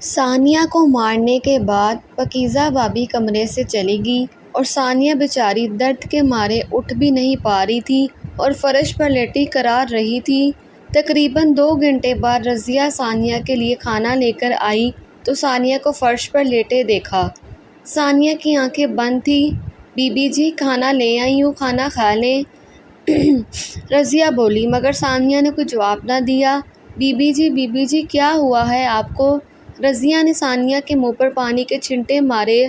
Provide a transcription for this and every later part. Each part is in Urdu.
ثانیہ کو مارنے کے بعد پاکیزہ بھابی کمرے سے چلی گئی اور ثانیہ بیچاری درد کے مارے اٹھ بھی نہیں پا رہی تھی اور فرش پر لیٹی قرار رہی تھی۔ تقریباً 2 گھنٹے بعد رضیہ ثانیہ کے لیے کھانا لے کر آئی تو ثانیہ کو فرش پر لیٹے دیکھا۔ ثانیہ کی آنکھیں بند تھیں۔ بی بی جی کھانا لے آئی ہوں، کھانا کھا لیں رضیہ بولی، مگر ثانیہ نے کوئی جواب نہ دیا۔ بی بی جی کیا ہوا ہے آپ کو؟ رضیہ نے ثانیہ کے منہ پر پانی کے چھینٹے مارے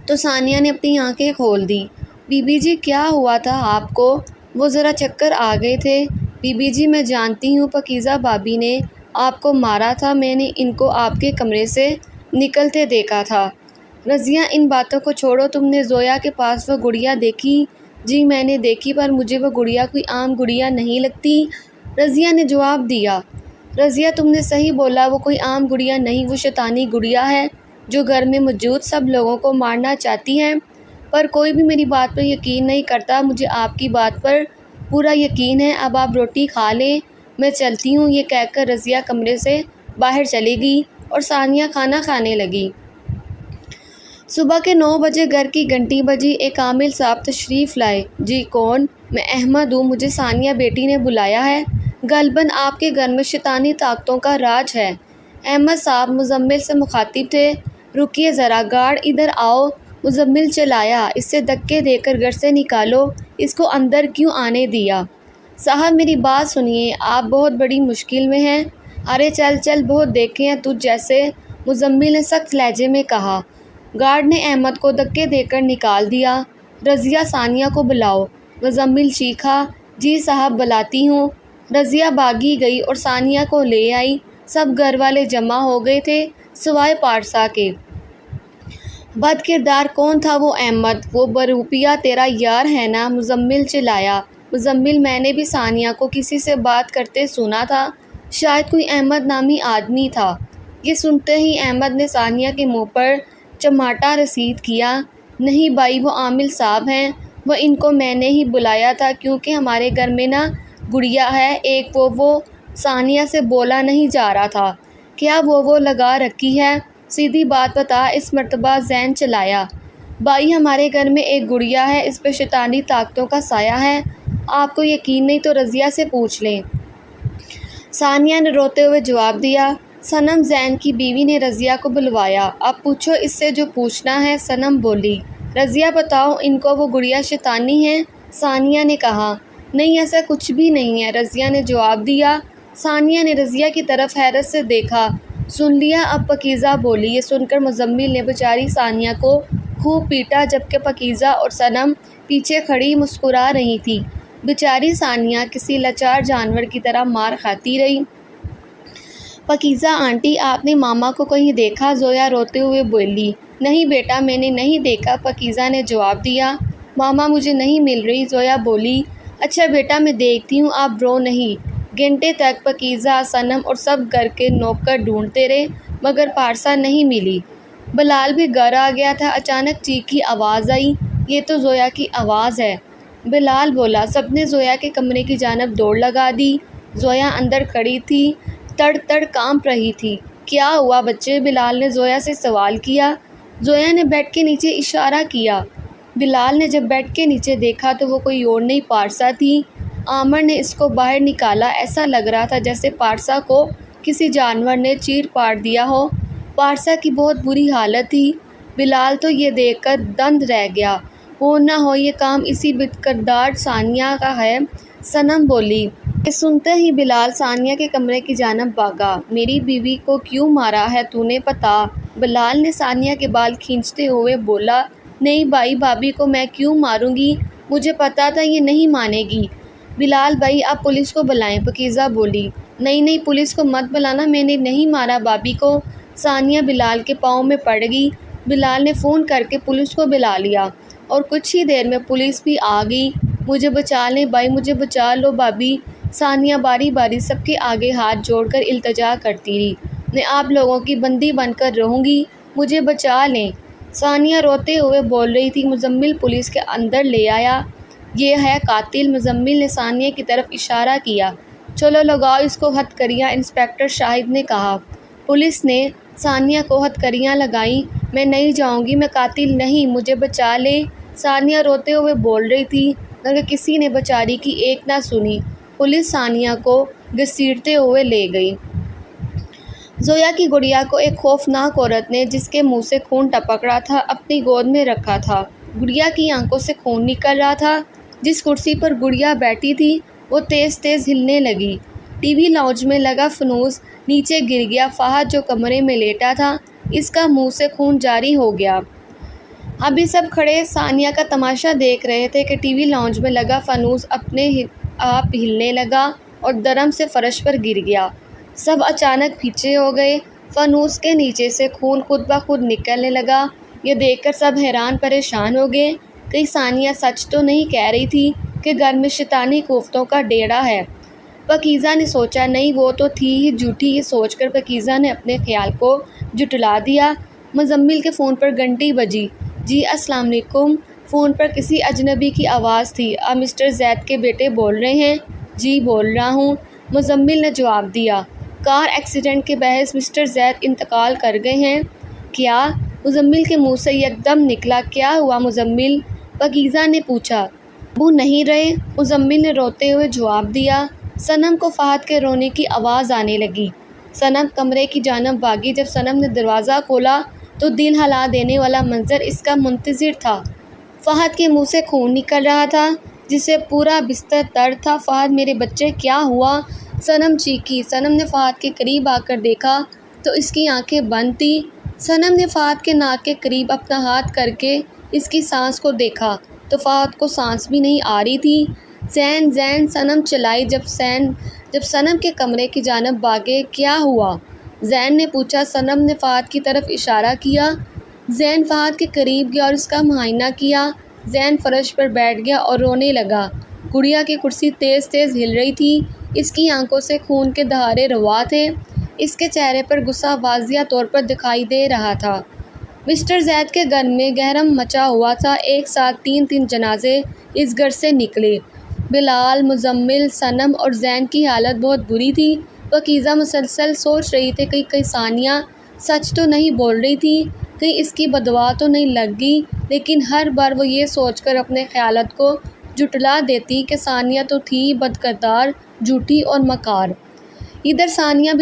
تو ثانیہ نے اپنی آنکھیں کھول دیں۔ بی بی جی کیا ہوا تھا آپ کو؟ وہ ذرا چکر آ گئے تھے۔ بی بی جی میں جانتی ہوں پاکیزہ بھابی نے آپ کو مارا تھا، میں نے ان کو آپ کے کمرے سے نکلتے دیکھا تھا۔ رضیہ ان باتوں کو چھوڑو، تم نے زویا کے پاس وہ گڑیا دیکھی؟ جی میں نے دیکھی، پر مجھے وہ گڑیا کوئی عام گڑیا نہیں لگتی، رضیہ نے جواب دیا۔ رضیہ تم نے صحیح بولا، وہ کوئی عام گڑیا نہیں، وہ شیطانی گڑیا ہے جو گھر میں موجود سب لوگوں کو مارنا چاہتی ہے، پر کوئی بھی میری بات پر یقین نہیں کرتا۔ مجھے آپ کی بات پر پورا یقین ہے، اب آپ روٹی کھا لیں، میں چلتی ہوں۔ یہ کہہ کر رضیہ کمرے سے باہر چلی گئی اور ثانیہ کھانا کھانے لگی۔ صبح کے 9 بجے گھر کی گھنٹی بجی۔ ایک عامل صاحب تشریف لائے۔ جی کون؟ میں احمد ہوں، مجھے ثانیہ بیٹی نے بلایا ہے، غالباً آپ کے گھر میں شیطانی طاقتوں کا راج ہے۔ احمد صاحب مزمل سے مخاطب تھے۔ رکیے ذرا، گارڈ ادھر آؤ، مزمل چلایا، اسے دھکے دے کر گھر سے نکالو، اس کو اندر کیوں آنے دیا؟ صاحب میری بات سنیے، آپ بہت بڑی مشکل میں ہیں۔ ارے چل چل، بہت دیکھے ہیں تجھ جیسے، مزمل نے سخت لہجے میں کہا۔ گارڈ نے احمد کو دھکے دے کر نکال دیا۔ رضیہ ثانیہ کو بلاؤ، مزمل چیخا۔ جی صاحب بلاتی ہوں۔ رضیہ بھاگی گئی اور ثانیہ کو لے آئی۔ سب گھر والے جمع ہو گئے تھے سوائے پارسا کے۔ بد کردار کون تھا وہ احمد؟ وہ بروپیہ تیرا یار ہے نا؟ مزمل چلایا۔ مزمل میں نے بھی ثانیہ کو کسی سے بات کرتے سنا تھا، شاید کوئی احمد نامی آدمی تھا۔ یہ سنتے ہی احمد نے ثانیہ کے منہ پر چماٹا رسید کیا۔ نہیں بھائی، وہ عامل صاحب ہیں، وہ ان کو میں نے ہی بلایا تھا کیونکہ ہمارے گھر میں نا گڑیا ہے ایک، وہ ثانیہ سے بولا نہیں جا رہا تھا۔ کیا وہ لگا رکھی ہے؟ سیدھی بات بتا، اس مرتبہ ذہن چلایا۔ بھائی ہمارے گھر میں ایک گڑیا ہے، اس پہ شیطانی طاقتوں کا سایہ ہے، آپ کو یقین نہیں تو رضیہ سے پوچھ لیں۔ ثانیہ نے روتے ہوئے جواب دیا۔ صنم زین کی بیوی نے رضیہ کو بلوایا۔ اب پوچھو اس سے جو پوچھنا ہے، صنم بولی۔ رضیہ بتاؤ، ان کو وہ گڑیا شیطانی ہے؟ ثانیہ نے کہا۔ نہیں ایسا کچھ بھی نہیں ہے، رضیہ نے جواب دیا۔ ثانیہ نے رضیہ کی طرف حیرت سے دیکھا۔ سن لیا اب؟ پاکیزہ بولی۔ یہ سن کر مزمل نے بیچاری ثانیہ کو خوب پیٹا، جبکہ پاکیزہ اور صنم پیچھے کھڑی مسکرا رہی تھیں۔ بیچاری ثانیہ کسی لاچار جانور کی طرح مار کھاتی رہی۔ پاکیزہ آنٹی، آپ نے ماما کو کہیں دیکھا؟ زویا روتے ہوئے بولی۔ نہیں بیٹا، میں نے نہیں دیکھا، پاکیزہ نے جواب دیا۔ ماما مجھے نہیں مل رہی، زویا بولی۔ اچھا بیٹا میں دیکھتی ہوں، آپ رو نہیں۔ گھنٹے تک پاکیزہ، صنم اور سب گھر کے نوکر ڈھونڈتے رہے، مگر پارسا نہیں ملی۔ بلال بھی گھر آ گیا تھا۔ اچانک چیخ کی آواز آئی۔ یہ تو زویا کی آواز ہے، بلال بولا۔ سب نے زویا کے کمرے کی جانب دوڑ لگا دی۔ زویا اندر کھڑی تھی، تڑ تڑ کانپ رہی تھی۔ کیا ہوا بچے؟ بلال نے زویا سے سوال کیا۔ زویا نے بیڈ کے نیچے اشارہ کیا۔ بلال نے جب بیڈ کے نیچے دیکھا تو وہ کوئی اور نہیں پارسا تھی۔ عامر نے اس کو باہر نکالا، ایسا لگ رہا تھا جیسے پارسا کو کسی جانور نے چیر پاڑ دیا ہو۔ پارسا کی بہت بری حالت تھی۔ بلال تو یہ دیکھ کر دنگ رہ گیا۔ ہو نہ ہو یہ کام اسی بد کردار ثانیہ کا ہے، صنم بولی۔ یہ سنتے ہی بلال ثانیہ کے کمرے کی جانب بھاگا۔ میری بیوی کو کیوں مارا ہے تو نے پتا؟ بلال نے ثانیہ کے بال کھینچتے ہوئے بولا۔ نہیں بھائی، بھابی کو میں کیوں ماروں گی؟ مجھے پتا تھا یہ نہیں مانے گی۔ بلال بھائی آپ پولیس کو بلائیں، پاکیزہ بولی۔ نہیں پولیس کو مت بلانا، میں نے نہیں مارا بھابی کو۔ ثانیہ بلال کے پاؤں میں پڑ گئی۔ بلال نے فون کر کے پولیس کو بلا لیا اور کچھ ہی دیر میں پولیس بھی آ گئی۔ مجھے بچا لیں بھائی، مجھے بچا لو بھابی، ثانیہ باری باری سب کے آگے ہاتھ جوڑ کر التجا کرتی رہی۔ میں آپ لوگوں کی بندی بن کر رہوں گی، مجھے بچا لیں، ثانیہ روتے ہوئے بول رہی تھی۔ مزمل پولیس کے اندر لے آیا۔ یہ ہے قاتل، مزمل نے ثانیہ کی طرف اشارہ کیا۔ چلو لگاؤ اس کو ہتھ کڑیاں، انسپکٹر شاہد نے کہا۔ پولیس نے ثانیہ کو ہتھکڑیاں لگائیں۔ میں نہیں جاؤں گی، میں قاتل نہیں، مجھے بچا لیں۔ ثانیہ روتے ہوئے بول رہی تھی مگر کسی نے بیچاری کی ایک نہ سنی۔ پولیس ثانیہ کو گھسیٹتے ہوئے لے گئی۔ زویا کی گڑیا کو ایک خوفناک عورت نے، جس کے منہ سے خون ٹپک رہا تھا، اپنی گود میں رکھا تھا۔ گڑیا کی آنکھوں سے خون نکل رہا تھا۔ جس کرسی پر گڑیا بیٹھی تھی وہ تیز تیز ہلنے لگی۔ ٹی وی لاؤنج میں لگا فانوس نیچے گر گیا۔ فہد جو کمرے میں لیٹا تھا، اس کا منہ سے خون جاری ہو گیا۔ ابھی سب کھڑے ثانیہ کا تماشا دیکھ رہے تھے کہ ٹی وی لاؤنج میں لگا فانوس اپنے آپ ہلنے لگا اور دھڑام سے فرش پر گر گیا۔ سب اچانک پیچھے ہو گئے۔ فانوس کے نیچے سے خون خود بخود نکلنے لگا۔ یہ دیکھ کر سب حیران پریشان ہو گئے۔ کہیں ثانیہ سچ تو نہیں کہہ رہی تھی کہ گھر میں شیطانی کوفتوں کا ڈیرا ہے؟ پاکیزہ نے سوچا نہیں، وہ تو تھی ہی جھوٹی۔ یہ سوچ کر پاکیزہ نے اپنے خیال کو جھٹلا دیا۔ مزمل کے فون پر گھنٹی بجی۔ جی السلام علیکم۔ فون پر کسی اجنبی کی آواز تھی۔ آپ مسٹر زید کے بیٹے بول رہے ہیں؟ جی بول رہا ہوں، مزمل نے جواب دیا۔ کار ایکسیڈنٹ کے باعث مسٹر زید انتقال کر گئے ہیں۔ کیا؟ مزمل کے منہ سے یکدم نکلا۔ کیا ہوا مزمل؟ پاکیزہ نے پوچھا۔ ابو نہیں رہے، مزمل نے روتے ہوئے جواب دیا۔ صنم کو فہد کے رونے کی آواز آنے لگی۔ صنم کمرے کی جانب بھاگی۔ جب صنم نے دروازہ کھولا تو دل ہلا دینے والا منظر اس کا منتظر تھا۔ فہد کے منہ سے خون نکل رہا تھا، جسے پورا بستر تر تھا۔ فہد میرے بچے، کیا ہوا؟ صنم چیخی۔ صنم نے فہد کے قریب آ کر دیکھا تو اس کی آنکھیں بند تھیں۔ صنم نے فہد کے ناک کے قریب اپنا ہاتھ کر کے اس کی سانس کو دیکھا تو فہد کو سانس بھی نہیں آ رہی تھی۔ زین زین، صنم چلائی۔ جب صنم کے کمرے کی جانب بھاگے۔ کیا ہوا؟ زین نے پوچھا۔ صنم نے فہد کی طرف اشارہ کیا۔ زین فہد کے قریب گیا اور اس کا معائنہ کیا۔ زین فرش پر بیٹھ گیا اور رونے لگا۔ گڑیا کی کرسی تیز تیز ہل رہی تھی۔ اس کی آنکھوں سے خون کے دھارے رواں تھے۔ اس کے چہرے پر غصہ واضح طور پر دکھائی دے رہا تھا۔ مسٹر زید کے گھر میں گہرم مچا ہوا تھا۔ ایک ساتھ تین جنازے اس گھر سے نکلے۔ بلال، مزمل، صنم اور زین کی حالت بہت بری تھی۔ پاکیزہ مسلسل سوچ رہی تھی کہیں ثانیہ سچ تو نہیں بول رہی تھی، کہیں اس کی بددعا تو نہیں لگ گئی، لیکن ہر بار وہ یہ سوچ کر اپنے خیالات کو جھٹلا دیتی کہ ثانیہ تو تھی بدکردار، جھوٹی اور مکار۔ ادھر ثانیہ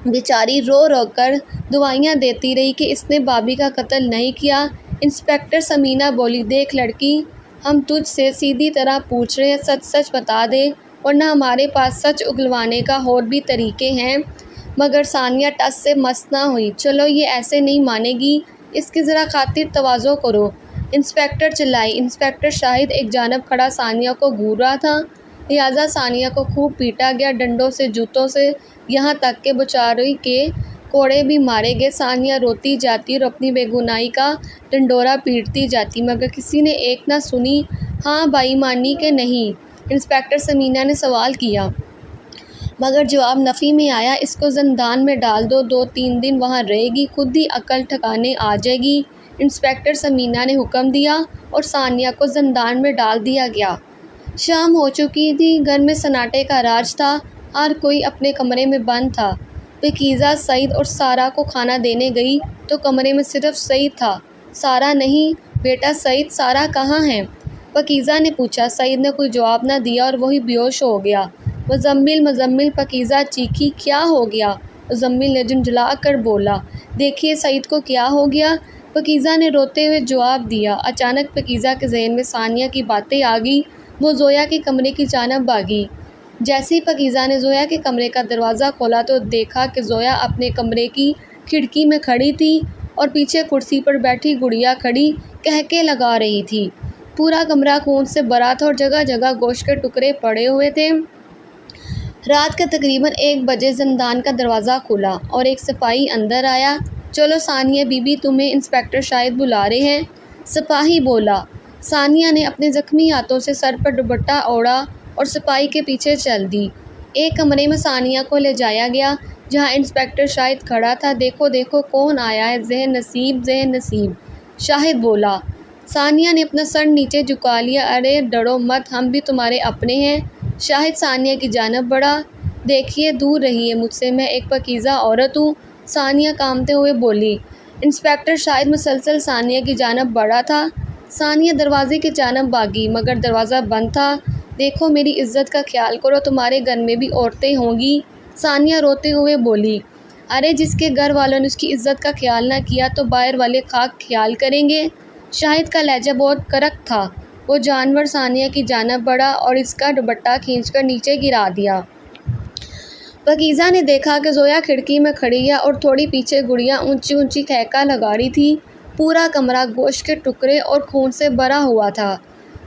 بیچاری رو رو کر دعائیاں دیتی رہی کہ اس نے بھابھی کا قتل نہیں کیا۔ انسپکٹر ثمینہ بولی، دیکھ لڑکی، ہم تجھ سے سیدھی طرح پوچھ رہے ہیں، سچ سچ بتا دے ورنہ ہمارے پاس سچ اگلوانے کا اور بھی طریقے ہیں۔ مگر ثانیہ ٹس سے مس نہ ہوئی۔ چلو یہ ایسے نہیں مانے گی، اس کی ذرا خاطر تواضع کرو، انسپکٹر چلائی۔ انسپکٹر شاہد ایک جانب کھڑا ثانیہ کو گھور رہا تھا، لہٰذا ثانیہ کو خوب پیٹا گیا، ڈنڈوں سے، جوتوں سے، یہاں تک کہ بیچاری کے کوڑے بھی مارے گئے۔ ثانیہ روتی جاتی اور اپنی بے گناہی کا ڈنڈورا پیٹتی جاتی، مگر کسی نے ایک نہ سنی۔ ہاں بھائی مانی کہ نہیں؟ انسپکٹر ثمینہ نے سوال کیا۔ مگر جواب نفی میں آیا۔ اس کو زندان میں ڈال دو، 2-3 دن وہاں رہے گی، خود ہی عقل ٹھکانے آ جائے گی، انسپکٹر ثمینہ نے حکم دیا اور ثانیہ کو زندان میں ڈال دیا گیا۔ شام ہو چکی تھی، گھر میں سناٹے کا راج تھا، ہر کوئی اپنے کمرے میں بند تھا۔ پاکیزہ سعید اور سارہ کو کھانا دینے گئی تو کمرے میں صرف سعید تھا، سارہ نہیں۔ بیٹا سعید، سارہ کہاں ہے؟ پاکیزہ نے پوچھا۔ سعید نے کوئی جواب نہ دیا اور وہی بے ہوش ہو گیا۔ مزمل، پاکیزہ چیخی، کیا ہو گیا؟ مزمل نے جھنجھلا کر بولا، دیکھیے سعید کو کیا ہو گیا؟ پاکیزہ نے روتے ہوئے جواب دیا۔ اچانک پاکیزہ کے ذہن میں ثانیہ کی باتیں آ گئی۔ وہ زویا کے کمرے کی جانب بھاگی۔ جیسے ہی پاکیزہ نے زویا کے کمرے کا دروازہ کھولا تو دیکھا کہ زویا اپنے کمرے کی کھڑکی میں کھڑی تھی اور پیچھے کرسی پر بیٹھی گڑیا کھڑی قہقہے لگا رہی تھی۔ پورا کمرہ خون سے بھرا تھا اور جگہ جگہ گوشت کے ٹکڑے پڑے ہوئے تھے۔ رات کے تقریباً 1 بجے زندان کا دروازہ کھلا اور ایک سپاہی اندر آیا۔ چلو ثانیہ بی بی، تمہیں انسپکٹر شاہد بلا رہے ہیں، سپاہی بولا۔ ثانیہ نے اپنے زخمی ہاتھوں سے سر پر دوپٹہ اوڑھا اور سپاہی کے پیچھے چل دی۔ ایک کمرے میں ثانیہ کو لے جایا گیا جہاں انسپکٹر شاہد کھڑا تھا۔ دیکھو دیکھو کون آیا ہے، ذہن نصیب، شاہد بولا۔ ثانیہ نے اپنا سر نیچے جھکا لیا۔ ارے ڈرو مت، ہم بھی تمہارے اپنے ہیں۔ شاہد ثانیہ کی جانب بڑھا۔ دیکھیے دور رہیے مجھ سے، میں ایک پاکیزہ عورت ہوں ثانیہ کانپتے ہوئے بولی۔ انسپکٹر شاہد مسلسل ثانیہ کی جانب بڑھا تھا۔ ثانیہ دروازے کی جانب بھاگی مگر دروازہ بند تھا۔ دیکھو میری عزت کا خیال کرو، تمہارے گھر میں بھی عورتیں ہوں گی، ثانیہ روتے ہوئے بولی۔ ارے جس کے گھر والوں نے اس کی عزت کا خیال نہ کیا تو باہر والے خاک خیال کریں گے۔ شاہد کا لہجہ بہت کرک تھا۔ وہ جانور ثانیہ کی جانب بڑھا اور اس کا دوپٹہ کھینچ کر نیچے گرا دیا۔ پاکیزہ نے دیکھا کہ زویا کھڑکی میں کھڑی ہے اور تھوڑی پیچھے گڑیا اونچی اونچی کہکہ لگا رہی تھی۔ پورا کمرہ گوشت کے ٹکڑے اور خون سے بھرا ہوا تھا۔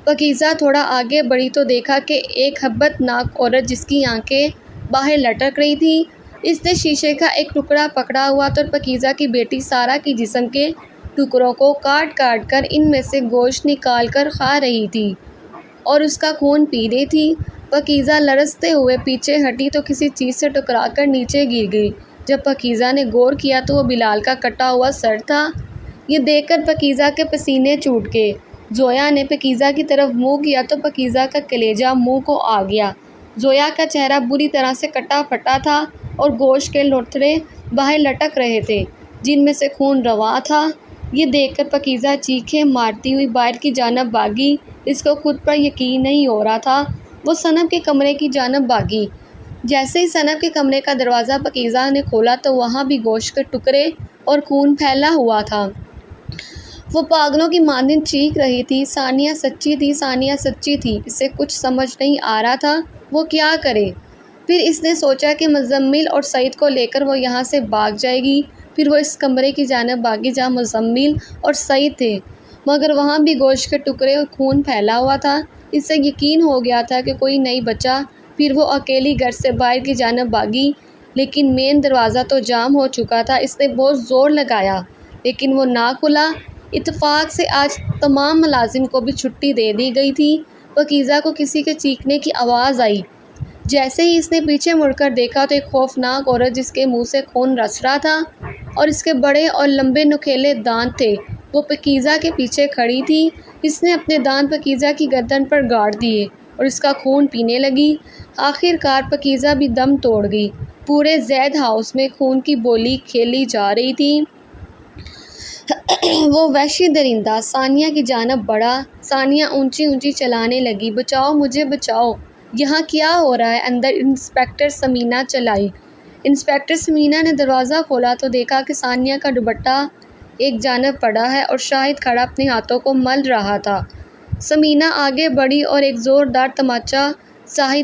پاکیزہ تھوڑا آگے بڑھی تو دیکھا کہ ایک ہیبت ناک عورت جس کی آنکھیں باہر لٹک رہی تھی۔ اس نے شیشے کا ایک ٹکڑا پکڑا ہوا تھا اور پاکیزہ کی بیٹی سارا کی جسم کے ٹکڑوں کو کاٹ کاٹ کر ان میں سے گوشت نکال کر کھا رہی تھی اور اس کا خون پی رہی تھی۔ پاکیزہ لرزتے ہوئے پیچھے ہٹی تو کسی چیز سے ٹکرا کر نیچے گر گئی۔ جب پاکیزہ نے غور کیا تو وہ بلال کا کٹا ہوا سر تھا۔ یہ دیکھ کر پاکیزہ کے پسینے چھوٹ گئے۔ زویا نے پاکیزہ کی طرف منہ کیا تو پاکیزہ کا کلیجہ منہ کو آ گیا۔ زویا کا چہرہ بری طرح سے کٹا پھٹا تھا اور گوشت کے لوتھڑے باہر لٹک رہے تھے جن میں سے خون رواں تھا۔ یہ دیکھ کر پاکیزہ چیخیں مارتی ہوئی باہر کی جانب بھاگی۔ اس کو خود پر یقین نہیں ہو رہا تھا۔ وہ صنم کے کمرے کی جانب بھاگی۔ جیسے ہی صنم کے کمرے کا دروازہ پاکیزہ نے کھولا تو وہاں بھی گوشت کے ٹکڑے اور خون پھیلا ہوا تھا۔ وہ پاگلوں کی مانند چیخ رہی تھی۔ ثانیہ سچی تھی، ثانیہ سچی تھی۔ اسے کچھ سمجھ نہیں آ رہا تھا وہ کیا کرے۔ پھر اس نے سوچا کہ مزمل اور سعید کو لے کر وہ یہاں سے بھاگ جائے گی۔ پھر وہ اس کمرے کی جانب بھاگی جہاں مزمل اور سعید تھے مگر وہاں بھی گوشت کے ٹکڑے اور خون پھیلا ہوا تھا۔ اسے یقین ہو گیا تھا کہ کوئی نہیں بچا۔ پھر وہ اکیلی گھر سے باہر کی جانب بھاگی لیکن مین دروازہ تو جام ہو چکا تھا۔ اس نے بہت زور لگایا لیکن وہ نہ کھلا۔ اتفاق سے آج تمام ملازم کو بھی چھٹی دے دی گئی تھی۔ پاکیزہ کو کسی کے چیخنے کی آواز آئی۔ جیسے ہی اس نے پیچھے مڑ کر دیکھا تو ایک خوفناک عورت جس کے منہ سے خون رس رہا تھا اور اس کے بڑے اور لمبے نکھیلے دانت تھے وہ پاکیزہ کے پیچھے کھڑی تھی۔ اس نے اپنے دانت پاکیزہ کی گردن پر گاڑ دیے اور اس کا خون پینے لگی۔ آخر کار پاکیزہ بھی دم توڑ گئی۔ پورے زید ہاؤس میں خون کی بولی کھیلی جا رہی تھی۔ وہ وحشی درندہ ثانیہ کی جانب بڑھا۔ ثانیہ اونچی اونچی چلانے لگی، بچاؤ مجھے بچاؤ، یہاں کیا ہو رہا ہے؟ اندر انسپکٹر ثمینہ چلائی۔ انسپکٹر ثمینہ نے دروازہ کھولا تو دیکھا کہ ثانیہ کا دوپٹہ ایک جانب پڑا ہے اور شاہد کھڑا اپنے ہاتھوں کو مل رہا تھا۔ ثمینہ آگے بڑھی اور ایک زوردار تماچا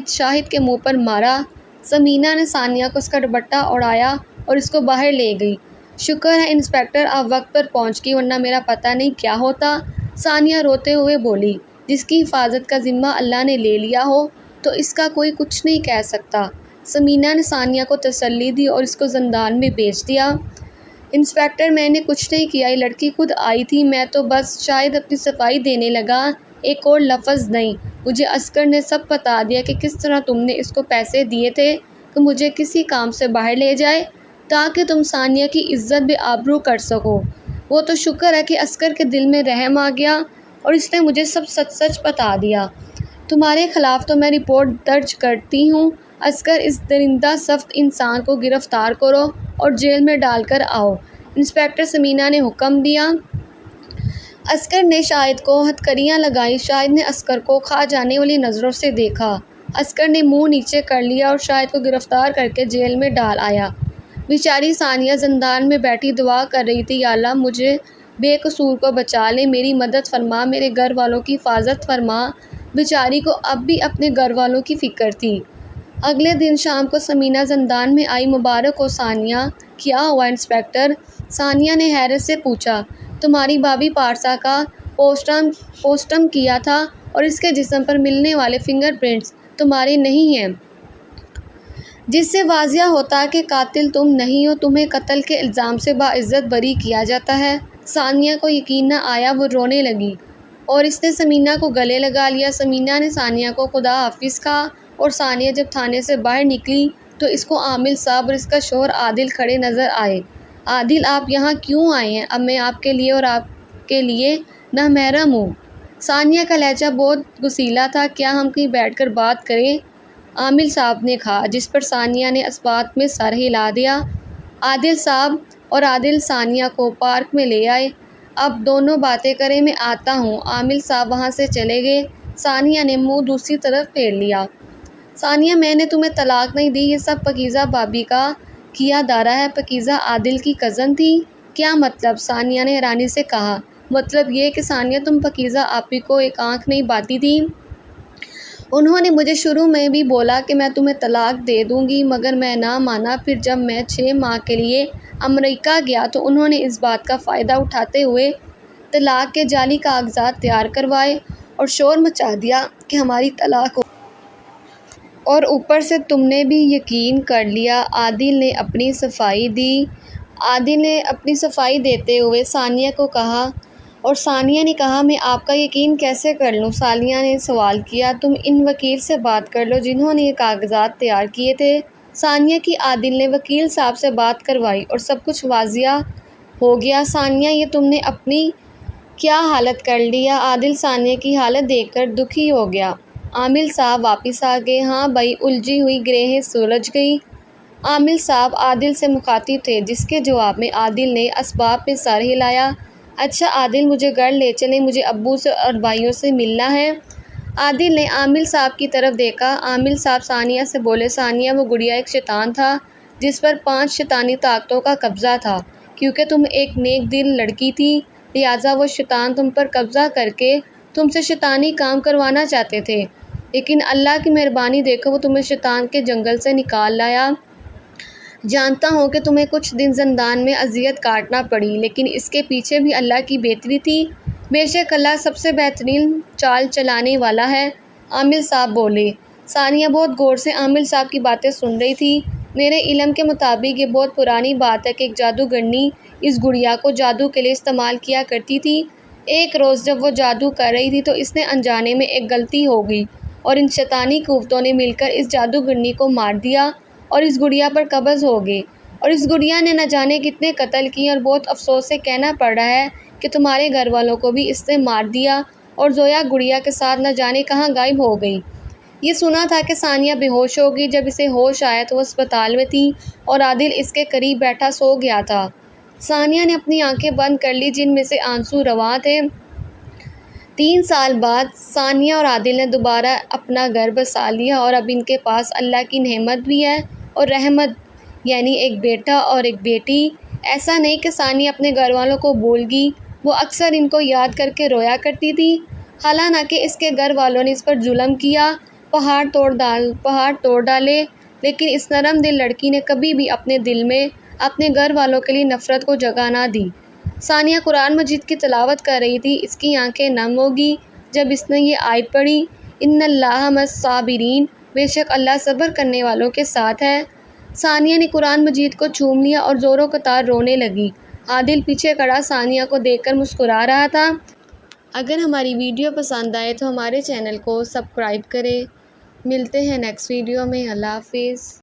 شاہد کے منہ پر مارا۔ ثمینہ نے ثانیہ کو اس کا دوپٹہ اڑایا اور اس کو باہر لے گئی۔ شکر ہے انسپکٹر آپ وقت پر پہنچ گئی ورنہ میرا پتہ نہیں کیا ہوتا، ثانیہ روتے ہوئے بولی۔ جس کی حفاظت کا ذمہ اللہ نے لے لیا ہو تو اس کا کوئی کچھ نہیں کہہ سکتا۔ ثمینہ نے ثانیہ کو تسلی دی اور اس کو زندان میں بھیج دیا۔ انسپکٹر میں نے کچھ نہیں کیا، یہ لڑکی خود آئی تھی، میں تو بس شاید اپنی صفائی دینے لگا، ایک اور لفظ نہیں۔ مجھے عسکر نے سب بتا دیا کہ کس طرح تم نے اس کو پیسے دیے تھے کہ مجھے کسی کام سے باہر لے جائے تاکہ تم ثانیہ کی عزت بے آبرو کر سکو۔ وہ تو شکر ہے کہ عسکر کے دل میں رحم آ گیا اور اس نے مجھے سب سچ سچ بتا دیا۔ تمہارے خلاف تو میں رپورٹ درج کرتی ہوں۔ عسکر اس درندہ صفت انسان کو گرفتار کرو اور جیل میں ڈال کر آؤ، انسپکٹر ثمینہ نے حکم دیا۔ عسکر نے شاہد کو ہتھکڑیاں لگائیں۔ شاہد نے عسکر کو کھا جانے والی نظروں سے دیکھا۔ عسکر نے منہ نیچے کر لیا اور شاہد کو گرفتار کر کے جیل میں ڈال آیا۔ بیچاری ثانیہ زندان میں بیٹھی دعا کر رہی تھی، یا اللہ مجھے بے قصور کو بچا لے، میری مدد فرما، میرے گھر والوں کی حفاظت فرما۔ بیچاری کو اب بھی اپنے گھر والوں کی فکر تھی۔ اگلے دن شام کو ثمینہ زندان میں آئی۔ مبارک ہو ثانیہ، کیا ہوا انسپکٹر؟ ثانیہ نے حیرت سے پوچھا۔ تمہاری بھابھی پارسا کا پوسٹم کیا تھا اور اس کے جسم پر ملنے والے فنگر پرنٹس تمہارے نہیں ہیں، جس سے واضح ہوتا ہے کہ قاتل تم نہیں ہو، تمہیں قتل کے الزام سے باعزت بری کیا جاتا ہے۔ ثانیہ کو یقین نہ آیا، وہ رونے لگی اور اس نے ثمینہ کو گلے لگا لیا۔ ثمینہ نے ثانیہ کو خدا حافظ کہا اور ثانیہ جب تھانے سے باہر نکلی تو اس کو عامل صاحب اور اس کا شوہر عادل کھڑے نظر آئے۔ عادل آپ یہاں کیوں آئے ہیں؟ اب میں آپ کے لیے اور آپ کے لیے نامحرم ہوں۔ ثانیہ کا لہجہ بہت گسیلا تھا۔ کیا ہم کہیں بیٹھ کر بات کریں؟ عامل صاحب نے کہا، جس پر ثانیہ نے اثبات میں سر ہلا دیا۔ عادل صاحب اور عادل ثانیہ کو پارک میں لے آئے۔ اب دونوں باتیں کریں، میں آتا ہوں۔ عامل صاحب وہاں سے چلے گئے۔ ثانیہ نے منہ دوسری طرف پھیر لیا۔ ثانیہ، میں نے تمہیں طلاق نہیں دی، یہ سب پاکیزہ بھابی کا کیا دھارا ہے۔ پاکیزہ عادل کی کزن تھی؟ کیا مطلب؟ ثانیہ نے حیرانی سے کہا۔ مطلب یہ کہ ثانیہ، تم پاکیزہ آپی کو ایک آنکھ نہیں باتی تھی۔ انہوں نے مجھے شروع میں بھی بولا کہ میں تمہیں طلاق دے دوں گی، مگر میں نہ مانا۔ پھر جب میں 6 ماہ کے لیے امریکہ گیا تو انہوں نے اس بات کا فائدہ اٹھاتے ہوئے طلاق کے جعلی کاغذات تیار کروائے اور شور مچا دیا کہ ہماری طلاق ہو۔ اور اوپر سے تم نے بھی یقین کر لیا۔ عادل نے اپنی صفائی دی۔ عادل نے اپنی صفائی دیتے ہوئے ثانیہ کو کہا، اور ثانیہ نے کہا، میں آپ کا یقین کیسے کر لوں؟ ثانیہ نے سوال کیا۔ تم ان وکیل سے بات کر لو جنہوں نے یہ کاغذات تیار کیے تھے۔ ثانیہ کی عادل نے وکیل صاحب سے بات کروائی اور سب کچھ واضح ہو گیا۔ ثانیہ، یہ تم نے اپنی کیا حالت کر لی ہے؟ عادل ثانیہ کی حالت دیکھ کر دکھی ہو گیا۔ عامل صاحب واپس آ گئے۔ ہاں بھائی، الجھی ہوئی گرہیں سلجھ گئی۔ عامل صاحب عادل سے مخاطب تھے، جس کے جواب میں عادل نے اسباب میں سر ہلایا۔ اچھا عادل، مجھے گھر لے چلیں، مجھے ابو سے اور بھائیوں سے ملنا ہے۔ عادل نے عامل صاحب کی طرف دیکھا۔ عامل صاحب ثانیہ سے بولے، ثانیہ، وہ گڑیا ایک شیطان تھا جس پر 5 شیطانی طاقتوں کا قبضہ تھا۔ کیونکہ تم ایک نیک دل لڑکی تھی، لہٰذا وہ شیطان تم پر قبضہ کر کے تم سے شیطانی کام کروانا چاہتے تھے، لیکن اللہ کی مہربانی دیکھو، وہ تمہیں شیطان کے جنگل سے نکال لایا۔ جانتا ہوں کہ تمہیں کچھ دن زندان میں اذیت کاٹنا پڑی، لیکن اس کے پیچھے بھی اللہ کی بہتری تھی۔ بے شک اللہ سب سے بہترین چال چلانے والا ہے۔ عامل صاحب بولے۔ ثانیہ بہت غور سے عامل صاحب کی باتیں سن رہی تھی۔ میرے علم کے مطابق یہ بہت پرانی بات ہے کہ ایک جادوگرنی اس گڑیا کو جادو کے لیے استعمال کیا کرتی تھی۔ ایک روز جب وہ جادو کر رہی تھی تو اس نے انجانے میں ایک غلطی ہو گئی اور ان شیطانی قوتوں نے مل کر اس جادوگرنی کو مار دیا اور اس گڑیا پر قبض ہو گئے، اور اس گڑیا نے نہ جانے کتنے قتل کیے، اور بہت افسوس سے کہنا پڑ رہا ہے کہ تمہارے گھر والوں کو بھی اس نے مار دیا، اور زویا گڑیا کے ساتھ نہ جانے کہاں غائب ہو گئی۔ یہ سنا تھا کہ ثانیہ بے ہوش ہو گئی۔ جب اسے ہوش آیا تو وہ اسپتال میں تھی اور عادل اس کے قریب بیٹھا سو گیا تھا۔ ثانیہ نے اپنی آنکھیں بند کر لی، جن میں سے آنسو رواں تھے۔ 3 سال بعد ثانیہ اور عادل نے دوبارہ اپنا گھر بسا لیا، اور اب ان کے پاس اللہ کی نعمت بھی ہے اور رحمت، یعنی ایک بیٹا اور ایک بیٹی۔ ایسا نہیں کہ ثانیہ اپنے گھر والوں کو بھول گئی، وہ اکثر ان کو یاد کر کے رویا کرتی تھی۔ حالانکہ اس کے گھر والوں نے اس پر ظلم کیا، پہاڑ توڑ ڈالے، لیکن اس نرم دل لڑکی نے کبھی بھی اپنے دل میں اپنے گھر والوں کے لیے نفرت کو جگہ نہ دی۔ ثانیہ قرآن مجید کی تلاوت کر رہی تھی، اس کی آنکھیں نم ہو گئی جب اس نے یہ آیت پڑھی، ان اللہ مع الصابرین، بے شک اللہ صبر کرنے والوں کے ساتھ ہے۔ ثانیہ نے قرآن مجید کو چوم لیا اور زوروں قطار رونے لگی۔ عادل پیچھے کھڑا ثانیہ کو دیکھ کر مسکرا رہا تھا۔ اگر ہماری ویڈیو پسند آئے تو ہمارے چینل کو سبسکرائب کریں۔ ملتے ہیں نیکسٹ ویڈیو میں۔ اللہ حافظ۔